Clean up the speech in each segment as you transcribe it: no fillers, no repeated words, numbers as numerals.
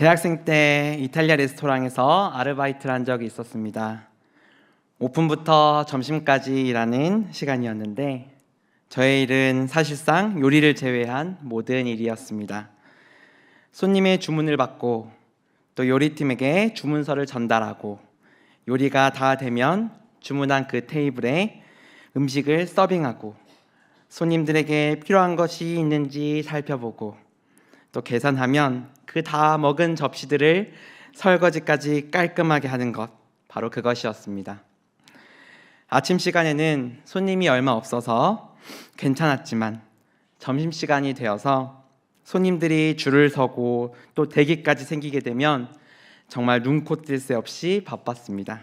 대학생 때 이탈리아 레스토랑에서 아르바이트를 한 적이 있었습니다. 오픈부터 점심까지 일하는 시간이었는데 저의 일은 사실상 요리를 제외한 모든 일이었습니다. 손님의 주문을 받고 또 요리팀에게 주문서를 전달하고 요리가 다 되면 주문한 그 테이블에 음식을 서빙하고 손님들에게 필요한 것이 있는지 살펴보고 또 계산하면 그 다 먹은 접시들을 설거지까지 깔끔하게 하는 것, 바로 그것이었습니다. 아침 시간에는 손님이 얼마 없어서 괜찮았지만 점심시간이 되어서 손님들이 줄을 서고 또 대기까지 생기게 되면 정말 눈코 뜰 새 없이 바빴습니다.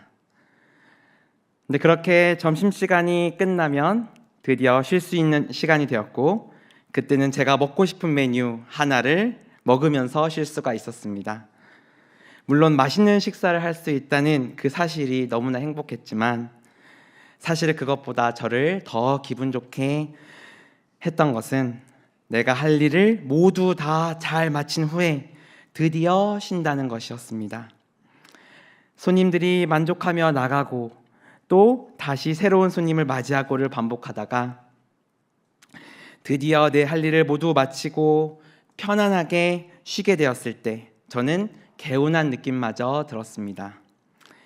근데 그렇게 점심시간이 끝나면 드디어 쉴 수 있는 시간이 되었고, 그때는 제가 먹고 싶은 메뉴 하나를 먹으면서 쉴 수가 있었습니다. 물론 맛있는 식사를 할 수 있다는 그 사실이 너무나 행복했지만 사실 그것보다 저를 더 기분 좋게 했던 것은 내가 할 일을 모두 다 잘 마친 후에 드디어 쉰다는 것이었습니다. 손님들이 만족하며 나가고 또 다시 새로운 손님을 맞이하고를 반복하다가 드디어 내 할 일을 모두 마치고 편안하게 쉬게 되었을 때 저는 개운한 느낌마저 들었습니다.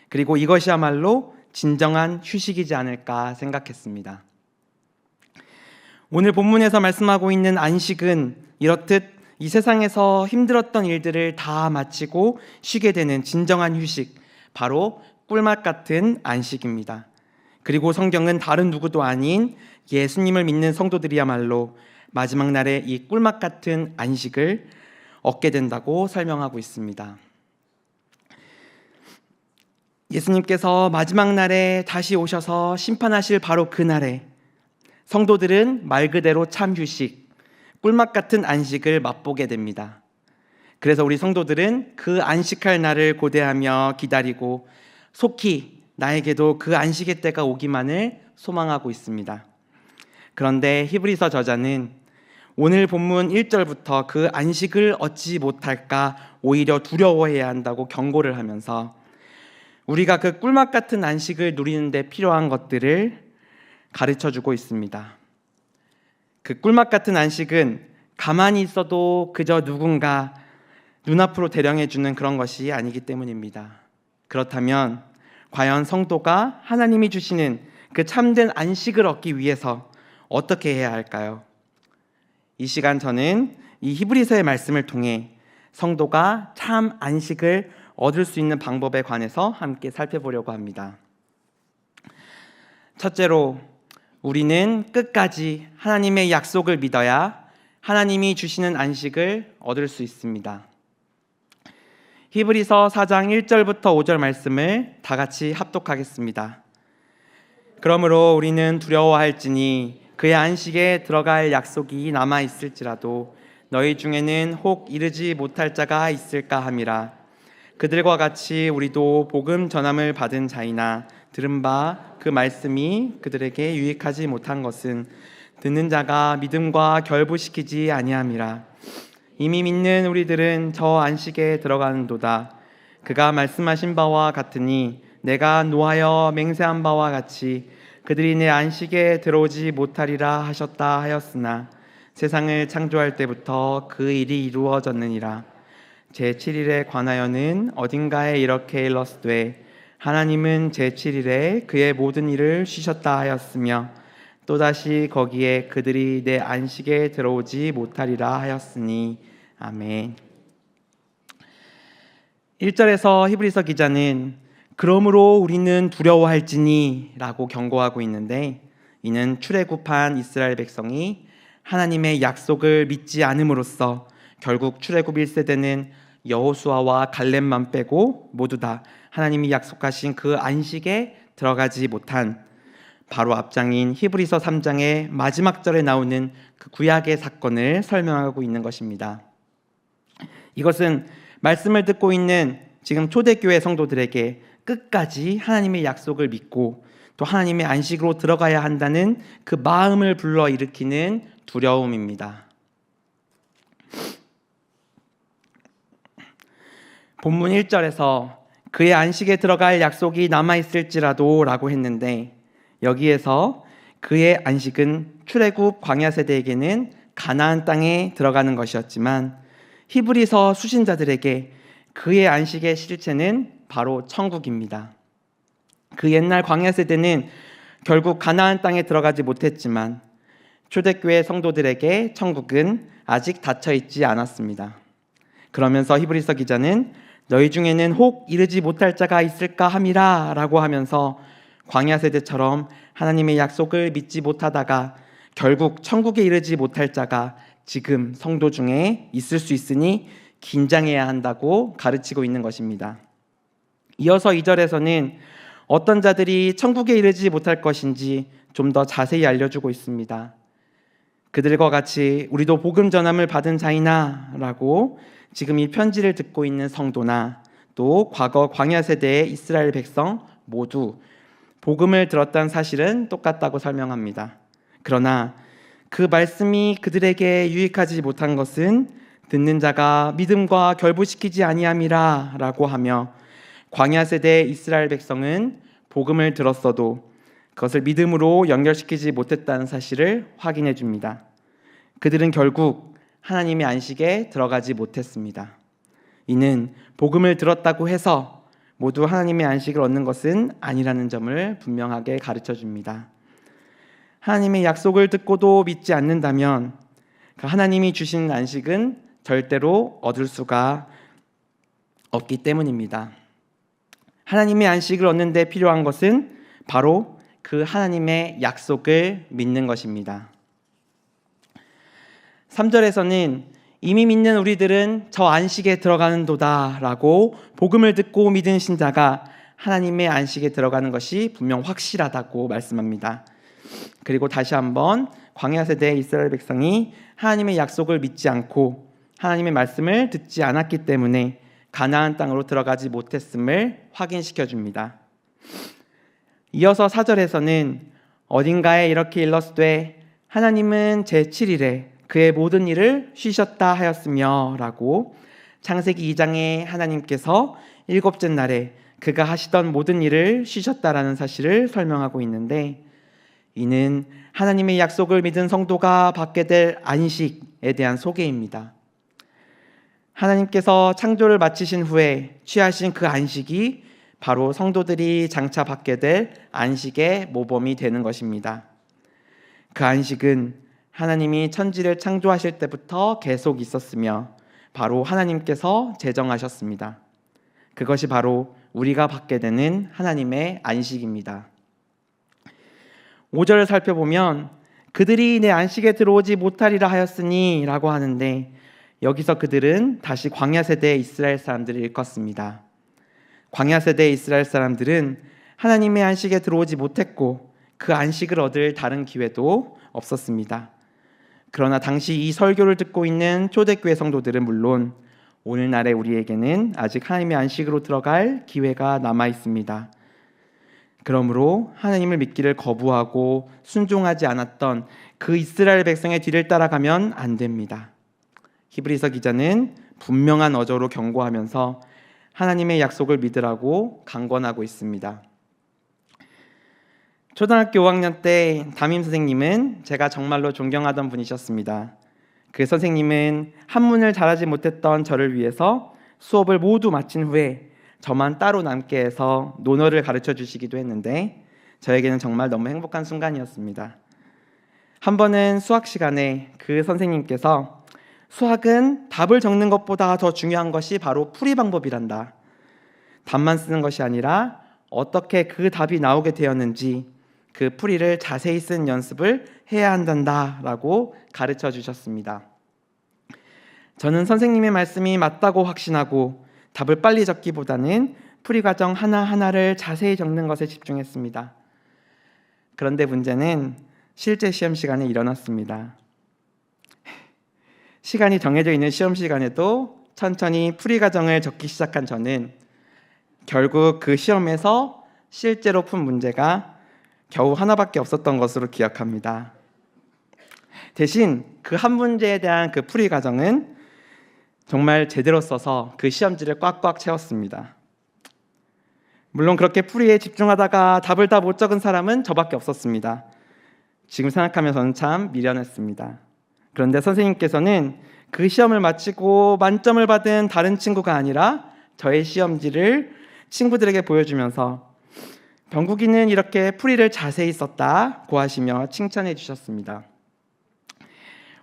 그리고 이것이야말로 진정한 휴식이지 않을까 생각했습니다. 오늘 본문에서 말씀하고 있는 안식은 이렇듯 이 세상에서 힘들었던 일들을 다 마치고 쉬게 되는 진정한 휴식, 바로 꿀맛 같은 안식입니다. 그리고 성경은 다른 누구도 아닌 예수님을 믿는 성도들이야말로 마지막 날에 이 꿀맛 같은 안식을 얻게 된다고 설명하고 있습니다. 예수님께서 마지막 날에 다시 오셔서 심판하실 바로 그 날에 성도들은 말 그대로 참 휴식, 꿀맛 같은 안식을 맛보게 됩니다. 그래서 우리 성도들은 그 안식할 날을 고대하며 기다리고 속히 나에게도 그 안식의 때가 오기만을 소망하고 있습니다. 그런데 히브리서 저자는 오늘 본문 1절부터 그 안식을 얻지 못할까 오히려 두려워해야 한다고 경고를 하면서 우리가 그 꿀맛 같은 안식을 누리는 데 필요한 것들을 가르쳐주고 있습니다. 그 꿀맛 같은 안식은 가만히 있어도 그저 누군가 눈앞으로 대령해주는 그런 것이 아니기 때문입니다. 그렇다면 과연 성도가 하나님이 주시는 그 참된 안식을 얻기 위해서 어떻게 해야 할까요? 이 시간 저는 이 히브리서의 말씀을 통해 성도가 참 안식을 얻을 수 있는 방법에 관해서 함께 살펴보려고 합니다. 첫째로, 우리는 끝까지 하나님의 약속을 믿어야 하나님이 주시는 안식을 얻을 수 있습니다. 히브리서 4장 1절부터 5절 말씀을 다 같이 합독하겠습니다. 그러므로 우리는 두려워할지니 그의 안식에 들어갈 약속이 남아 있을지라도 너희 중에는 혹 이르지 못할 자가 있을까 함이라. 그들과 같이 우리도 복음 전함을 받은 자이나 들은 바 그 말씀이 그들에게 유익하지 못한 것은 듣는 자가 믿음과 결부시키지 아니함이라. 이미 믿는 우리들은 저 안식에 들어가는도다. 그가 말씀하신 바와 같으니 내가 노하여 맹세한 바와 같이 그들이 내 안식에 들어오지 못하리라 하셨다 하였으나 세상을 창조할 때부터 그 일이 이루어졌느니라. 제7일에 관하여는 어딘가에 이렇게 일렀으되 하나님은 제7일에 그의 모든 일을 쉬셨다 하였으며 또다시 거기에 그들이 내 안식에 들어오지 못하리라 하였으니 아멘. 1절에서 히브리서 기자는 그러므로 우리는 두려워할지니 라고 경고하고 있는데, 이는 출애굽한 이스라엘 백성이 하나님의 약속을 믿지 않음으로써 결국 출애굽 1세대는 여호수아와 갈렙만 빼고 모두 다 하나님이 약속하신 그 안식에 들어가지 못한 바로 앞장인 히브리서 3장의 마지막 절에 나오는 그 구약의 사건을 설명하고 있는 것입니다. 이것은 말씀을 듣고 있는 지금 초대교회 성도들에게 끝까지 하나님의 약속을 믿고 또 하나님의 안식으로 들어가야 한다는 그 마음을 불러일으키는 두려움입니다. 본문 1절에서 그의 안식에 들어갈 약속이 남아있을지라도 라고 했는데, 여기에서 그의 안식은 출애굽 광야 세대에게는 가나안 땅에 들어가는 것이었지만, 히브리서 수신자들에게 그의 안식의 실체는 바로 천국입니다. 그 옛날 광야 세대는 결국 가나안 땅에 들어가지 못했지만, 초대교회 성도들에게 천국은 아직 닫혀있지 않았습니다. 그러면서 히브리서 기자는 너희 중에는 혹 이르지 못할 자가 있을까 함이라 라고 하면서 광야 세대처럼 하나님의 약속을 믿지 못하다가 결국 천국에 이르지 못할 자가 지금 성도 중에 있을 수 있으니 긴장해야 한다고 가르치고 있는 것입니다. 이어서 2절에서는 어떤 자들이 천국에 이르지 못할 것인지 좀 더 자세히 알려주고 있습니다. 그들과 같이 우리도 복음 전함을 받은 자이나 라고 지금 이 편지를 듣고 있는 성도나 또 과거 광야 세대의 이스라엘 백성 모두 복음을 들었다는 사실은 똑같다고 설명합니다. 그러나 그 말씀이 그들에게 유익하지 못한 것은 듣는 자가 믿음과 결부시키지 아니함이라 라고 하며, 광야 세대의 이스라엘 백성은 복음을 들었어도 그것을 믿음으로 연결시키지 못했다는 사실을 확인해 줍니다. 그들은 결국 하나님의 안식에 들어가지 못했습니다. 이는 복음을 들었다고 해서 모두 하나님의 안식을 얻는 것은 아니라는 점을 분명하게 가르쳐 줍니다. 하나님의 약속을 듣고도 믿지 않는다면 그 하나님이 주신 안식은 절대로 얻을 수가 없기 때문입니다. 하나님의 안식을 얻는 데 필요한 것은 바로 그 하나님의 약속을 믿는 것입니다. 3절에서는 이미 믿는 우리들은 저 안식에 들어가는 도다 라고 복음을 듣고 믿은 신자가 하나님의 안식에 들어가는 것이 분명 확실하다고 말씀합니다. 그리고 다시 한번 광야 세대의 이스라엘 백성이 하나님의 약속을 믿지 않고 하나님의 말씀을 듣지 않았기 때문에 가나안 땅으로 들어가지 못했음을 확인시켜 줍니다. 이어서 4절에서는 어딘가에 이렇게 일렀으되 하나님은 제7일에 그의 모든 일을 쉬셨다 하였으며 라고 창세기 2장에 하나님께서 일곱째 날에 그가 하시던 모든 일을 쉬셨다라는 사실을 설명하고 있는데, 이는 하나님의 약속을 믿은 성도가 받게 될 안식에 대한 소개입니다. 하나님께서 창조를 마치신 후에 취하신 그 안식이 바로 성도들이 장차 받게 될 안식의 모범이 되는 것입니다. 그 안식은 하나님이 천지를 창조하실 때부터 계속 있었으며 바로 하나님께서 제정하셨습니다. 그것이 바로 우리가 받게 되는 하나님의 안식입니다. 5절을 살펴보면 그들이 내 안식에 들어오지 못하리라 하였으니 라고 하는데, 여기서 그들은 다시 광야 세대의 이스라엘 사람들을 일컫습니다. 광야 세대의 이스라엘 사람들은 하나님의 안식에 들어오지 못했고 그 안식을 얻을 다른 기회도 없었습니다. 그러나 당시 이 설교를 듣고 있는 초대교회 성도들은 물론 오늘날의 우리에게는 아직 하나님의 안식으로 들어갈 기회가 남아 있습니다. 그러므로 하나님을 믿기를 거부하고 순종하지 않았던 그 이스라엘 백성의 뒤를 따라가면 안 됩니다. 히브리서 기자는 분명한 어조로 경고하면서 하나님의 약속을 믿으라고 강권하고 있습니다. 초등학교 5학년 때 담임 선생님은 제가 정말로 존경하던 분이셨습니다. 그 선생님은 한문을 잘하지 못했던 저를 위해서 수업을 모두 마친 후에 저만 따로 남게 해서 논어를 가르쳐 주시기도 했는데, 저에게는 정말 너무 행복한 순간이었습니다. 한 번은 수학 시간에 그 선생님께서 수학은 답을 적는 것보다 더 중요한 것이 바로 풀이 방법이란다. 답만 쓰는 것이 아니라 어떻게 그 답이 나오게 되었는지 그 풀이를 자세히 쓴 연습을 해야 한단다라고 가르쳐 주셨습니다. 저는 선생님의 말씀이 맞다고 확신하고 답을 빨리 적기보다는 풀이 과정 하나하나를 자세히 적는 것에 집중했습니다. 그런데 문제는 실제 시험 시간에 일어났습니다. 시간이 정해져 있는 시험 시간에도 천천히 풀이 과정을 적기 시작한 저는 결국 그 시험에서 실제로 푼 문제가 겨우 하나밖에 없었던 것으로 기억합니다. 대신 그 한 문제에 대한 그 풀이 과정은 정말 제대로 써서 그 시험지를 꽉꽉 채웠습니다. 물론 그렇게 풀이에 집중하다가 답을 다 못 적은 사람은 저밖에 없었습니다. 지금 생각하면 저는 참 미련했습니다. 그런데 선생님께서는 그 시험을 마치고 만점을 받은 다른 친구가 아니라 저의 시험지를 친구들에게 보여주면서 병국이는 이렇게 풀이를 자세히 썼다고 하시며 칭찬해 주셨습니다.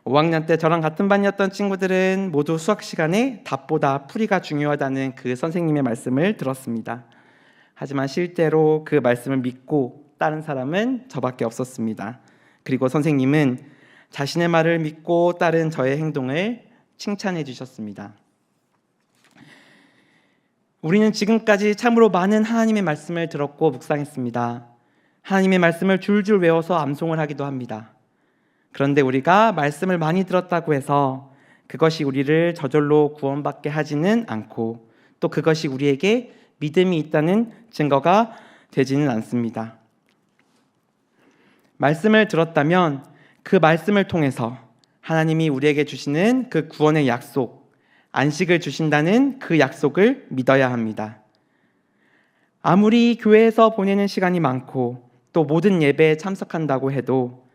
5학년 때 저랑 같은 반이었던 친구들은 모두 수학 시간에 답보다 풀이가 중요하다는 그 선생님의 말씀을 들었습니다. 하지만 실제로 그 말씀을 믿고 따른 사람은 저밖에 없었습니다. 그리고 선생님은 자신의 말을 믿고 따른 저의 행동을 칭찬해 주셨습니다. 우리는 지금까지 참으로 많은 하나님의 말씀을 들었고 묵상했습니다. 하나님의 말씀을 줄줄 외워서 암송을 하기도 합니다. 그런데 우리가 말씀을 많이 들었다고 해서 그것이 우리를 저절로 구원받게 하지는 않고 또 그것이 우리에게 믿음이 있다는 증거가 되지는 않습니다. 말씀을 들었다면 그 말씀을 통해서 하나님이 우리에게 주시는 그 구원의 약속, 안식을 주신다는 그 약속을 믿어야 합니다. 아무리 교회에서 보내는 시간이 많고 또 모든 예배에 참석한다고 해도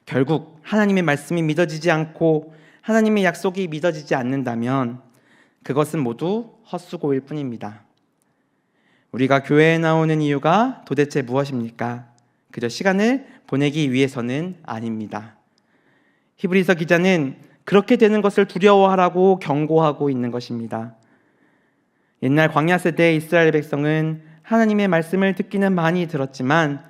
결국 하나님의 말씀이 믿어지지 않고 하나님의 약속이 믿어지지 않는다면 그것은 모두 헛수고일 뿐입니다. 우리가 교회에 나오는 이유가 도대체 무엇입니까? 그저 시간을 보내기 위해서는 아닙니다. 히브리서 기자는 그렇게 되는 것을 두려워하라고 경고하고 있는 것입니다. 옛날 광야 세대의 이스라엘 백성은 하나님의 말씀을 듣기는 많이 들었지만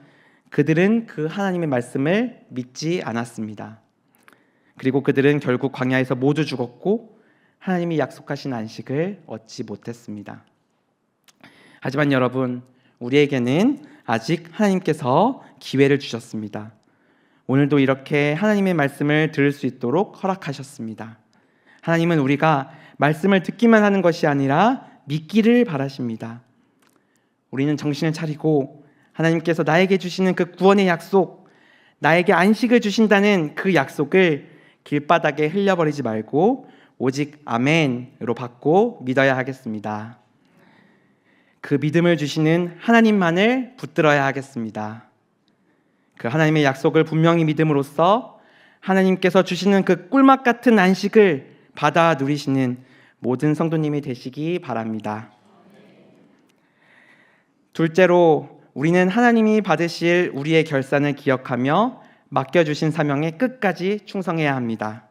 그들은 그 하나님의 말씀을 믿지 않았습니다. 그리고 그들은 결국 광야에서 모두 죽었고 하나님이 약속하신 안식을 얻지 못했습니다. 하지만 여러분, 우리에게는 아직 하나님께서 기회를 주셨습니다. 오늘도 이렇게 하나님의 말씀을 들을 수 있도록 허락하셨습니다. 하나님은 우리가 말씀을 듣기만 하는 것이 아니라 믿기를 바라십니다. 우리는 정신을 차리고 하나님께서 나에게 주시는 그 구원의 약속, 나에게 안식을 주신다는 그 약속을 길바닥에 흘려버리지 말고 오직 아멘으로 받고 믿어야 하겠습니다. 그 믿음을 주시는 하나님만을 붙들어야 하겠습니다. 그 하나님의 약속을 분명히 믿음으로써 하나님께서 주시는 그 꿀맛 같은 안식을 받아 누리시는 모든 성도님이 되시기 바랍니다. 둘째로, 우리는 하나님이 받으실 우리의 결산을 기억하며 맡겨주신 사명에 끝까지 충성해야 합니다.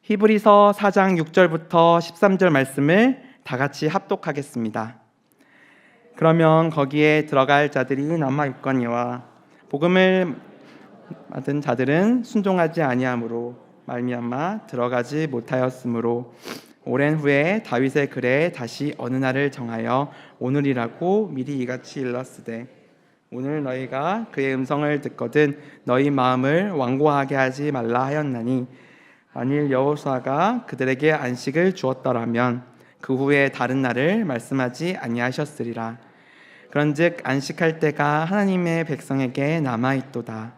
히브리서 4장 6절부터 13절 말씀을 다 같이 합독하겠습니다. 그러면 거기에 들어갈 자들이 남아있거니와 복음을 받은 자들은 순종하지 아니함으로 말미암아 들어가지 못하였으므로 오랜 후에 다윗의 글에 다시 어느 날을 정하여 오늘이라고 미리 이같이 일렀으되 오늘 너희가 그의 음성을 듣거든 너희 마음을 완고하게 하지 말라 하였나니 만일 여호수아가 그들에게 안식을 주었더라면 그 후에 다른 날을 말씀하지 아니하셨으리라. 그런즉 안식할 때가 하나님의 백성에게 남아있도다.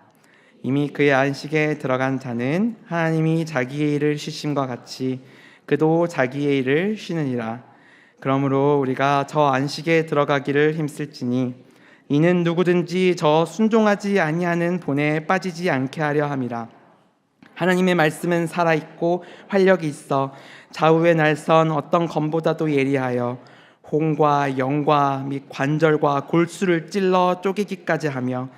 이미 그의 안식에 들어간 자는 하나님이 자기의 일을 쉬심과 같이 그도 자기의 일을 쉬느니라. 그러므로 우리가 저 안식에 들어가기를 힘쓸지니 이는 누구든지 저 순종하지 아니하는 본에 빠지지 않게 하려 함이라. 하나님의 말씀은 살아있고 활력이 있어 좌우의 날선 어떤 검보다도 예리하여 혼과 영과 및 관절과 골수를 찔러 쪼개기까지 하며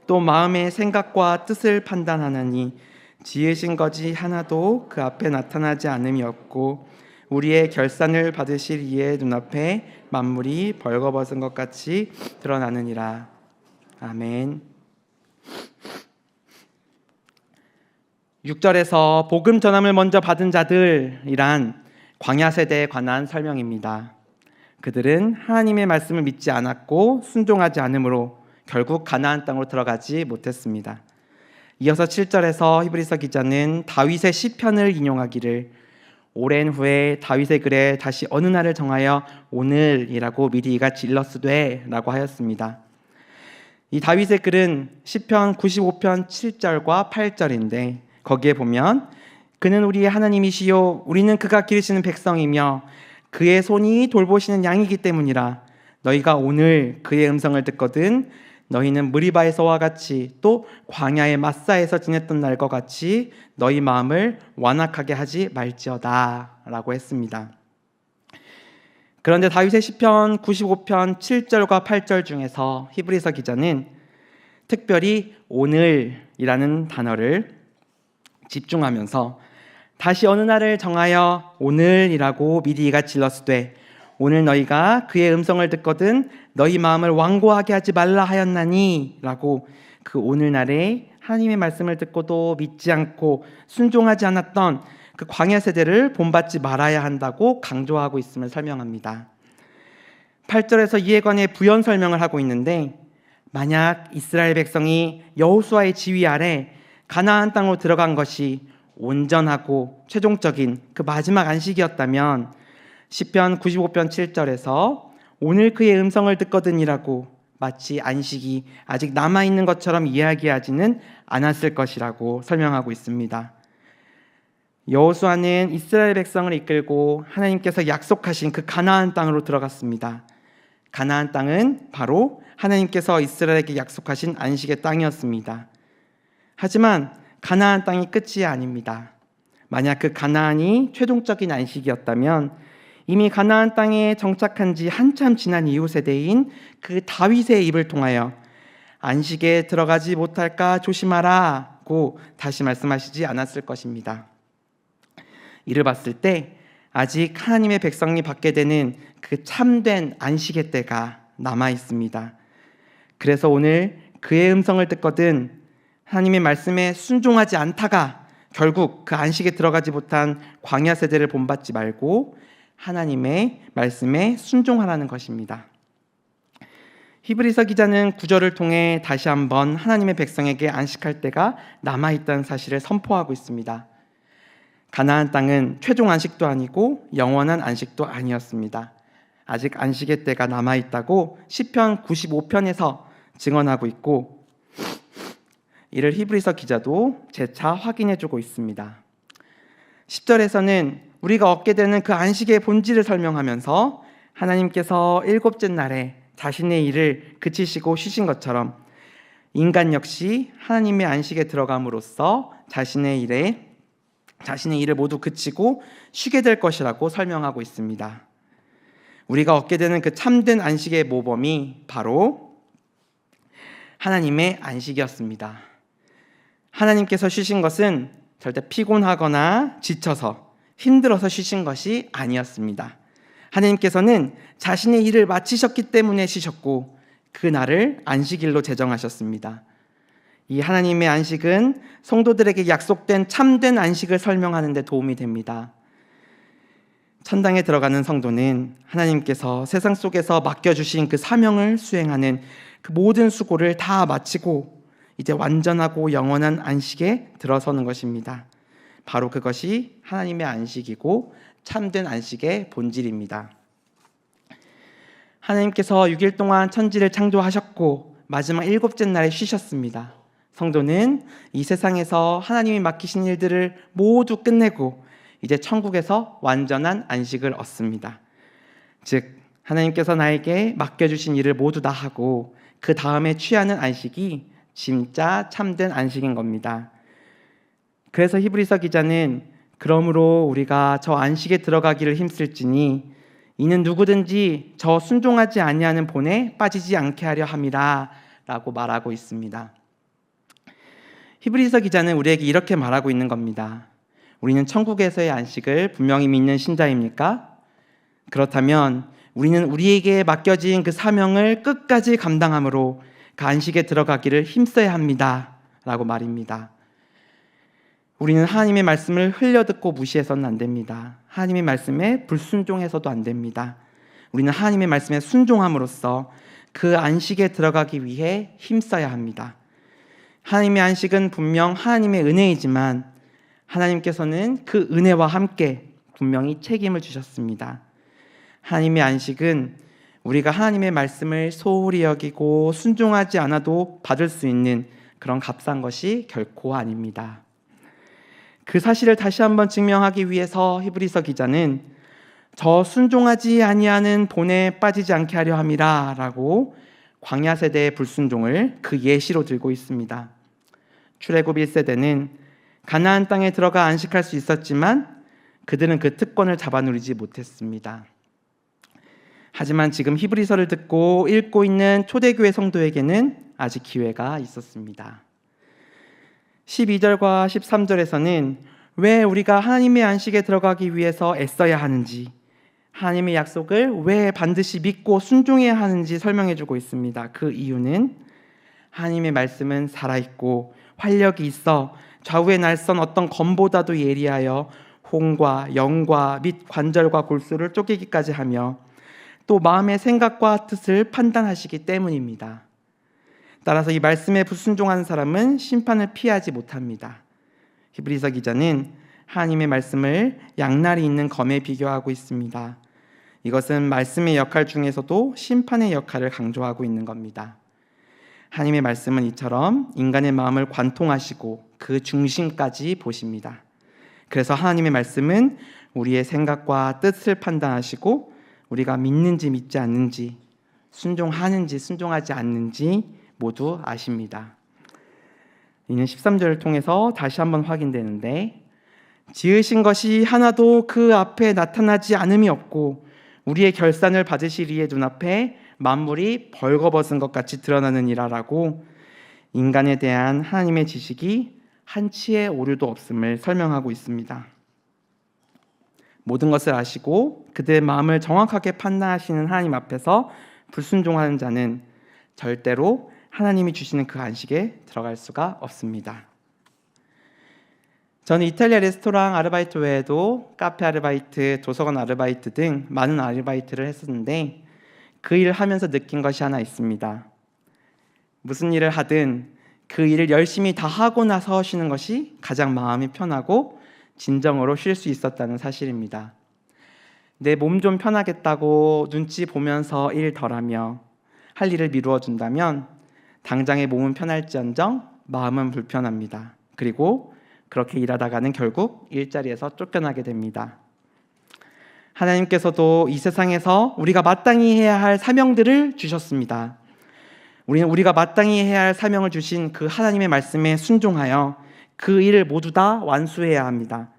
또 마음의 생각과 뜻을 판단하나니 지으신 것이 하나도 그 앞에 나타나지 않음이 없고 우리의 결산을 받으실 이의 눈앞에 만물이 벌거벗은 것 같이 드러나느니라. 아멘. 6절에서 복음 전함을 먼저 받은 자들이란 광야 세대에 관한 설명입니다. 그들은 하나님의 말씀을 믿지 않았고 순종하지 않으므로 결국 가나안 땅으로 들어가지 못했습니다. 이어서 7절에서 히브리서 기자는 다윗의 시편을 인용하기를 오랜 후에 다윗의 글에 다시 어느 날을 정하여 오늘이라고 미리 이같이 일렀으되 라고 하였습니다. 이 다윗의 글은 시편 95편 7절과 8절인데 거기에 보면 그는 우리의 하나님이시요 우리는 그가 기르시는 백성이며 그의 손이 돌보시는 양이기 때문이라. 너희가 오늘 그의 음성을 듣거든 너희는 무리바에서와 같이 또 광야의 마사에서 지냈던 날과 같이 너희 마음을 완악하게 하지 말지어다 라고 했습니다. 그런데 다윗의 시편 95편 7절과 8절 중에서 히브리서 기자는 특별히 오늘이라는 단어를 집중하면서 다시 어느 날을 정하여 오늘이라고 미리 이가 질렀으되 오늘 너희가 그의 음성을 듣거든 너희 마음을 완고하게 하지 말라 하였나니 라고 그 오늘날에 하나님의 말씀을 듣고도 믿지 않고 순종하지 않았던 그 광야 세대를 본받지 말아야 한다고 강조하고 있음을 설명합니다. 8절에서 이에 관해 부연 설명을 하고 있는데 만약 이스라엘 백성이 여호수아의 지휘 아래 가나안 땅으로 들어간 것이 온전하고 최종적인 그 마지막 안식이었다면 시편 95편 7절에서 오늘 그의 음성을 듣거든이라고 마치 안식이 아직 남아있는 것처럼 이야기하지는 않았을 것이라고 설명하고 있습니다. 여호수아는 이스라엘 백성을 이끌고 하나님께서 약속하신 그 가나안 땅으로 들어갔습니다. 가나안 땅은 바로 하나님께서 이스라엘에게 약속하신 안식의 땅이었습니다. 하지만 가나안 땅이 끝이 아닙니다. 만약 그 가나안이 최종적인 안식이었다면 이미 가나안 땅에 정착한 지 한참 지난 이후 세대인 그 다윗의 입을 통하여 안식에 들어가지 못할까 조심하라고 다시 말씀하시지 않았을 것입니다. 이를 봤을 때 아직 하나님의 백성이 받게 되는 그 참된 안식의 때가 남아 있습니다. 그래서 오늘 그의 음성을 듣거든 하나님의 말씀에 순종하지 않다가 결국 그 안식에 들어가지 못한 광야 세대를 본받지 말고 하나님의 말씀에 순종하라는 것입니다. 히브리서 기자는 구절을 통해 다시 한번 하나님의 백성에게 안식할 때가 남아있다는 사실을 선포하고 있습니다. 가나안 땅은 최종 안식도 아니고 영원한 안식도 아니었습니다. 아직 안식의 때가 남아있다고 시편 95편에서 증언하고 있고 이를 히브리서 기자도 재차 확인해주고 있습니다. 10절에서는 우리가 얻게 되는 그 안식의 본질을 설명하면서 하나님께서 일곱째 날에 자신의 일을 그치시고 쉬신 것처럼 인간 역시 하나님의 안식에 들어감으로써 자신의 일을 모두 그치고 쉬게 될 것이라고 설명하고 있습니다. 우리가 얻게 되는 그 참된 안식의 모범이 바로 하나님의 안식이었습니다. 하나님께서 쉬신 것은 절대 피곤하거나 지쳐서 힘들어서 쉬신 것이 아니었습니다. 하나님께서는 자신의 일을 마치셨기 때문에 쉬셨고 그 날을 안식일로 제정하셨습니다. 이 하나님의 안식은 성도들에게 약속된 참된 안식을 설명하는 데 도움이 됩니다. 천당에 들어가는 성도는 하나님께서 세상 속에서 맡겨주신 그 사명을 수행하는 그 모든 수고를 다 마치고 이제 완전하고 영원한 안식에 들어서는 것입니다. 바로 그것이 하나님의 안식이고 참된 안식의 본질입니다. 하나님께서 6일 동안 천지를 창조하셨고 마지막 일곱째 날에 쉬셨습니다. 성도는 이 세상에서 하나님이 맡기신 일들을 모두 끝내고 이제 천국에서 완전한 안식을 얻습니다. 즉 하나님께서 나에게 맡겨주신 일을 모두 다 하고 그 다음에 취하는 안식이 진짜 참된 안식인 겁니다. 그래서 히브리서 기자는 그러므로 우리가 저 안식에 들어가기를 힘쓸지니 이는 누구든지 저 순종하지 아니하는 본에 빠지지 않게 하려 함이라 라고 말하고 있습니다. 히브리서 기자는 우리에게 이렇게 말하고 있는 겁니다. 우리는 천국에서의 안식을 분명히 믿는 신자입니까? 그렇다면 우리는 우리에게 맡겨진 그 사명을 끝까지 감당함으로 그 안식에 들어가기를 힘써야 합니다 라고 말입니다. 우리는 하나님의 말씀을 흘려듣고 무시해서는 안 됩니다. 하나님의 말씀에 불순종해서도 안 됩니다. 우리는 하나님의 말씀에 순종함으로써 그 안식에 들어가기 위해 힘써야 합니다. 하나님의 안식은 분명 하나님의 은혜이지만 하나님께서는 그 은혜와 함께 분명히 책임을 주셨습니다. 하나님의 안식은 우리가 하나님의 말씀을 소홀히 여기고 순종하지 않아도 받을 수 있는 그런 값싼 것이 결코 아닙니다. 그 사실을 다시 한번 증명하기 위해서 히브리서 기자는 저 순종하지 아니하는 본에 빠지지 않게 하려 함이라 라고 광야 세대의 불순종을 그 예시로 들고 있습니다. 출애굽 1세대는 가나안 땅에 들어가 안식할 수 있었지만 그들은 그 특권을 잡아누리지 못했습니다. 하지만 지금 히브리서를 듣고 읽고 있는 초대교회 성도에게는 아직 기회가 있었습니다. 12절과 13절에서는 왜 우리가 하나님의 안식에 들어가기 위해서 애써야 하는지, 하나님의 약속을 왜 반드시 믿고 순종해야 하는지 설명해 주고 있습니다. 그 이유는 하나님의 말씀은 살아있고 활력이 있어 좌우에 날선 어떤 검보다도 예리하여 혼과 영과 및 관절과 골수를 쪼개기까지 하며 또 마음의 생각과 뜻을 판단하시기 때문입니다. 따라서 이 말씀에 불순종하는 사람은 심판을 피하지 못합니다. 히브리서 기자는 하나님의 말씀을 양날이 있는 검에 비교하고 있습니다. 이것은 말씀의 역할 중에서도 심판의 역할을 강조하고 있는 겁니다. 하나님의 말씀은 이처럼 인간의 마음을 관통하시고 그 중심까지 보십니다. 그래서 하나님의 말씀은 우리의 생각과 뜻을 판단하시고 우리가 믿는지 믿지 않는지, 순종하는지 순종하지 않는지 모두 아십니다. 이는 13절을 통해서 다시 한번 확인되는데, 지으신 것이 하나도 그 앞에 나타나지 않음이 없고 우리의 결산을 받으실 이의 눈앞에 만물이 벌거벗은 것 같이 드러나느니라라고 인간에 대한 하나님의 지식이 한치의 오류도 없음을 설명하고 있습니다. 모든 것을 아시고 그들의 마음을 정확하게 판단하시는 하나님 앞에서 불순종하는 자는 절대로 하나님이 주시는 그 안식에 들어갈 수가 없습니다. 저는 이탈리아 레스토랑 아르바이트 외에도 카페 아르바이트, 도서관 아르바이트 등 많은 아르바이트를 했었는데 그 일을 하면서 느낀 것이 하나 있습니다. 무슨 일을 하든 그 일을 열심히 다 하고 나서 쉬는 것이 가장 마음이 편하고 진정으로 쉴 수 있었다는 사실입니다. 내 몸 좀 편하겠다고 눈치 보면서 일 덜하며 할 일을 미루어 준다면 당장의 몸은 편할지언정 마음은 불편합니다. 그리고 그렇게 일하다가는 결국 일자리에서 쫓겨나게 됩니다. 하나님께서도 이 세상에서 우리가 마땅히 해야 할 사명들을 주셨습니다. 우리는 우리가 마땅히 해야 할 사명을 주신 그 하나님의 말씀에 순종하여 그 일을 모두 다 완수해야 합니다.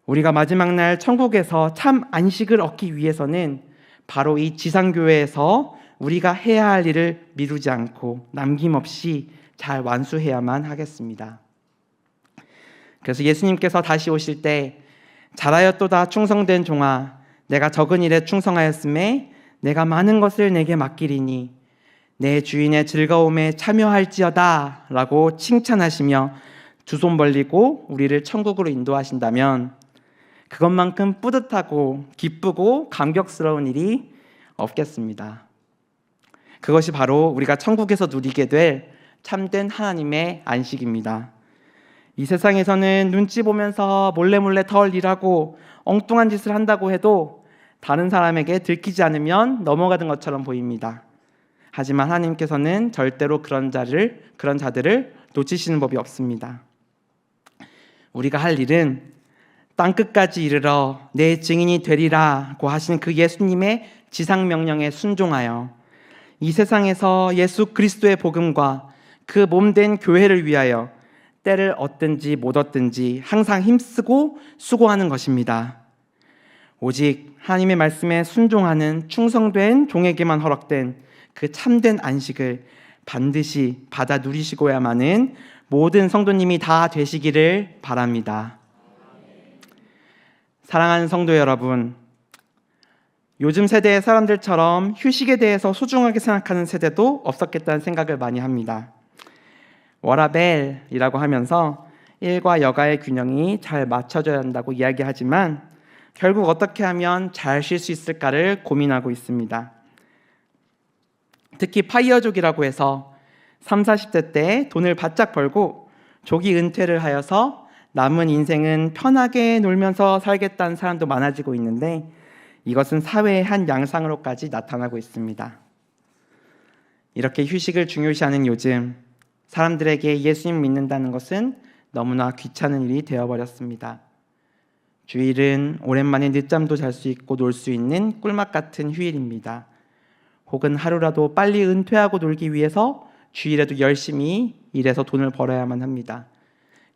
우리가 마지막 날 천국에서 참 안식을 얻기 위해서는 바로 이 지상교회에서 우리가 해야 할 일을 미루지 않고 남김없이 잘 완수해야만 하겠습니다. 그래서 예수님께서 다시 오실 때 잘하였도다 충성된 종아, 내가 적은 일에 충성하였음에 내가 많은 것을 내게 맡기리니 내 주인의 즐거움에 참여할지어다 라고 칭찬하시며 두 손 벌리고 우리를 천국으로 인도하신다면 그것만큼 뿌듯하고 기쁘고 감격스러운 일이 없겠습니다. 그것이 바로 우리가 천국에서 누리게 될 참된 하나님의 안식입니다. 이 세상에서는 눈치 보면서 몰래 덜 일하고 엉뚱한 짓을 한다고 해도 다른 사람에게 들키지 않으면 넘어가는 것처럼 보입니다. 하지만 하나님께서는 절대로 그런 자들을 놓치시는 법이 없습니다. 우리가 할 일은 땅끝까지 이르러 내 증인이 되리라고 하신 그 예수님의 지상명령에 순종하여 이 세상에서 예수 그리스도의 복음과 그 몸된 교회를 위하여 때를 얻든지 못 얻든지 항상 힘쓰고 수고하는 것입니다. 오직 하나님의 말씀에 순종하는 충성된 종에게만 허락된 그 참된 안식을 반드시 받아 누리시고야만은 모든 성도님이 다 되시기를 바랍니다. 사랑하는 성도 여러분, 요즘 세대의 사람들처럼 휴식에 대해서 소중하게 생각하는 세대도 없었겠다는 생각을 많이 합니다. 워라벨이라고 하면서 일과 여가의 균형이 잘 맞춰져야 한다고 이야기하지만 결국 어떻게 하면 잘 쉴 수 있을까를 고민하고 있습니다. 특히 파이어족이라고 해서 30, 40대 때 돈을 바짝 벌고 조기 은퇴를 하여서 남은 인생은 편하게 놀면서 살겠다는 사람도 많아지고 있는데 이것은 사회의 한 양상으로까지 나타나고 있습니다. 이렇게 휴식을 중요시하는 요즘 사람들에게 예수님 믿는다는 것은 너무나 귀찮은 일이 되어버렸습니다. 주일은 오랜만에 늦잠도 잘 수 있고 놀 수 있는 꿀맛 같은 휴일입니다. 혹은 하루라도 빨리 은퇴하고 놀기 위해서 주일에도 열심히 일해서 돈을 벌어야만 합니다.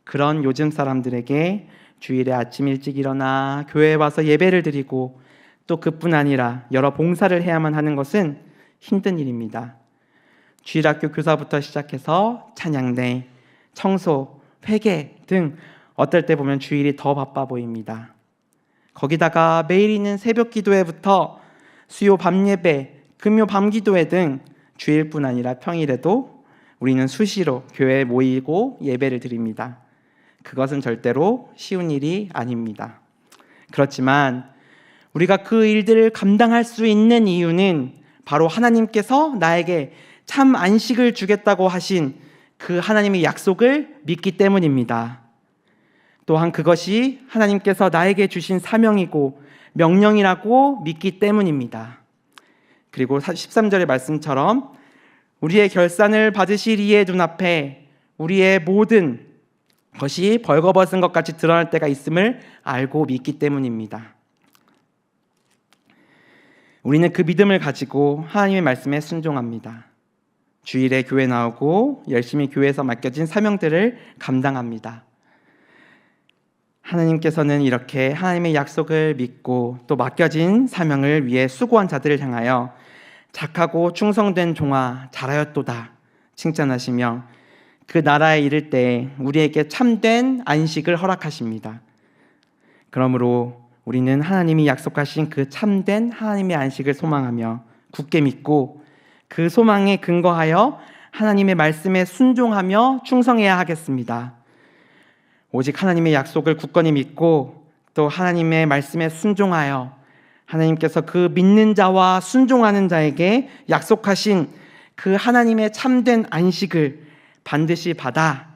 그런 요즘 사람들에게 주일에 아침 일찍 일어나 교회에 와서 예배를 드리고 또 그뿐 아니라 여러 봉사를 해야만 하는 것은 힘든 일입니다. 주일학교 교사부터 시작해서 찬양대, 청소, 회계 등 어떨 때 보면 주일이 더 바빠 보입니다. 거기다가 매일 있는 새벽 기도회부터 수요 밤 예배, 금요 밤 기도회 등 주일뿐 아니라 평일에도 우리는 수시로 교회에 모이고 예배를 드립니다. 그것은 절대로 쉬운 일이 아닙니다. 그렇지만 우리가 그 일들을 감당할 수 있는 이유는 바로 하나님께서 나에게 참 안식을 주겠다고 하신 그 하나님의 약속을 믿기 때문입니다. 또한 그것이 하나님께서 나에게 주신 사명이고 명령이라고 믿기 때문입니다. 그리고 13절의 말씀처럼 우리의 결산을 받으실 이의 눈앞에 우리의 모든 것이 벌거벗은 것 같이 드러날 때가 있음을 알고 믿기 때문입니다. 우리는 그 믿음을 가지고 하나님의 말씀에 순종합니다. 주일에 교회 나오고 열심히 교회에서 맡겨진 사명들을 감당합니다. 하나님께서는 이렇게 하나님의 약속을 믿고 또 맡겨진 사명을 위해 수고한 자들을 향하여 착하고 충성된 종아 잘하였도다 칭찬하시며 그 나라에 이를 때 우리에게 참된 안식을 허락하십니다. 그러므로 우리는 하나님이 약속하신 그 참된 하나님의 안식을 소망하며 굳게 믿고 그 소망에 근거하여 하나님의 말씀에 순종하며 충성해야 하겠습니다. 오직 하나님의 약속을 굳건히 믿고 또 하나님의 말씀에 순종하여 하나님께서 그 믿는 자와 순종하는 자에게 약속하신 그 하나님의 참된 안식을 반드시 받아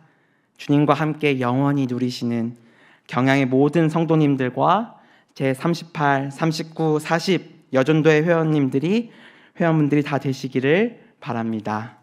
주님과 함께 영원히 누리시는 경양의 모든 성도님들과 제38, 39, 40 여전도의 회원분들이 다 되시기를 바랍니다.